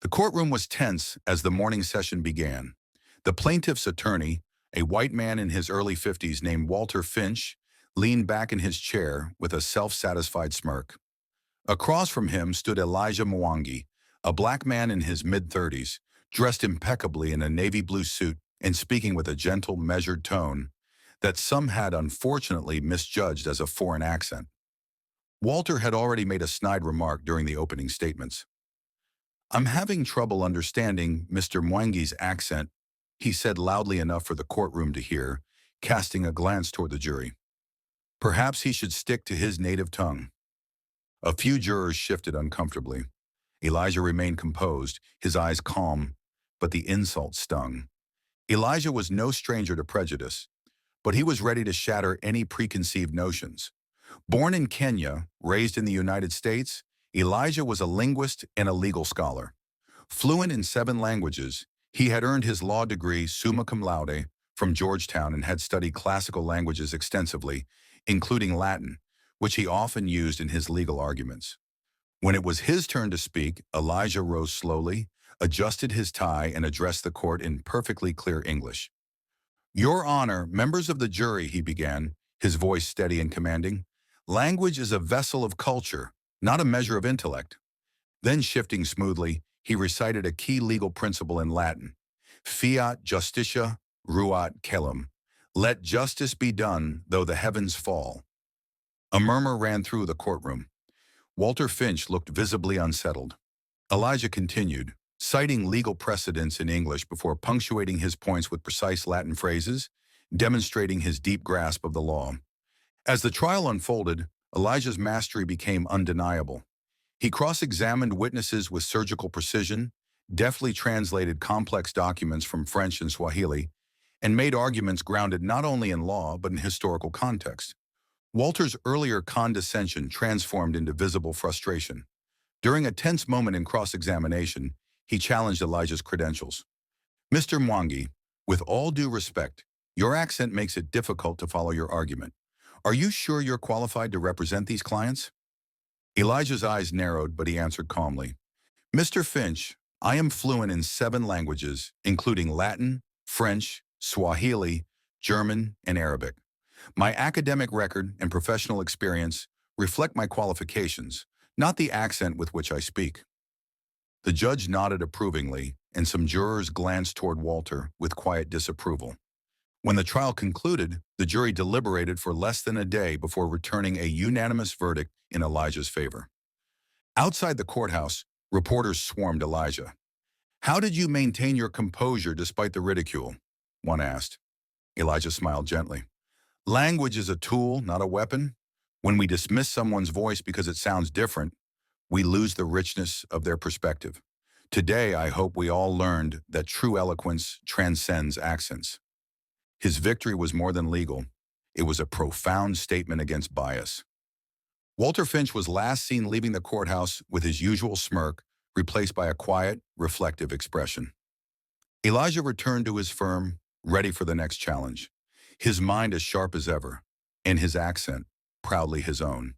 The courtroom was tense as the morning session began. The plaintiff's attorney, a white man in his early 50s named Walter Finch, leaned back in his chair with a self-satisfied smirk. Across from him stood Elijah Mwangi, a black man in his mid-30s, dressed impeccably in a navy blue suit and speaking with a gentle, measured tone that some had unfortunately misjudged as a foreign accent. Walter had already made a snide remark during the opening statements. "I'm having trouble understanding Mr. Mwangi's accent," he said loudly enough for the courtroom to hear, casting a glance toward the jury. "Perhaps he should stick to his native tongue." A few jurors shifted uncomfortably. Elijah remained composed, his eyes calm, but the insult stung. Elijah was no stranger to prejudice, but he was ready to shatter any preconceived notions. Born in Kenya, raised in the United States, Elijah was a linguist and a legal scholar. Fluent in 7 languages, he had earned his law degree summa cum laude from Georgetown and had studied classical languages extensively, including Latin, which he often used in his legal arguments. When it was his turn to speak, Elijah rose slowly, adjusted his tie, and addressed the court in perfectly clear English. "Your Honor, members of the jury," he began, his voice steady and commanding, "language is a vessel of culture, not a measure of intellect." Then, shifting smoothly, he recited a key legal principle in Latin: Fiat justitia ruat caelum. Let justice be done, though the heavens fall. A murmur ran through the courtroom. Walter Finch looked visibly unsettled. Elijah continued, citing legal precedents in English before punctuating his points with precise Latin phrases, demonstrating his deep grasp of the law. As the trial unfolded, Elijah's mastery became undeniable. He cross-examined witnesses with surgical precision, deftly translated complex documents from French and Swahili, and made arguments grounded not only in law but in historical context. Walter's earlier condescension transformed into visible frustration. During a tense moment in cross-examination, he challenged Elijah's credentials. "Mr. Mwangi, with all due respect, your accent makes it difficult to follow your argument. Are you sure you're qualified to represent these clients?" Elijah's eyes narrowed, but he answered calmly, "Mr. Finch, I am fluent in 7 languages, including Latin, French, Swahili, German, and Arabic. My academic record and professional experience reflect my qualifications, not the accent with which I speak." The judge nodded approvingly, and some jurors glanced toward Walter with quiet disapproval. When the trial concluded, the jury deliberated for less than a day before returning a unanimous verdict in Elijah's favor. Outside the courthouse, reporters swarmed Elijah. "How did you maintain your composure despite the ridicule?" one asked. Elijah smiled gently. "Language is a tool, not a weapon. When we dismiss someone's voice because it sounds different, we lose the richness of their perspective. Today, I hope we all learned that true eloquence transcends accents." His victory was more than legal. It was a profound statement against bias. Walter Finch was last seen leaving the courthouse with his usual smirk, replaced by a quiet, reflective expression. Elijah returned to his firm, ready for the next challenge, his mind as sharp as ever, and his accent proudly his own.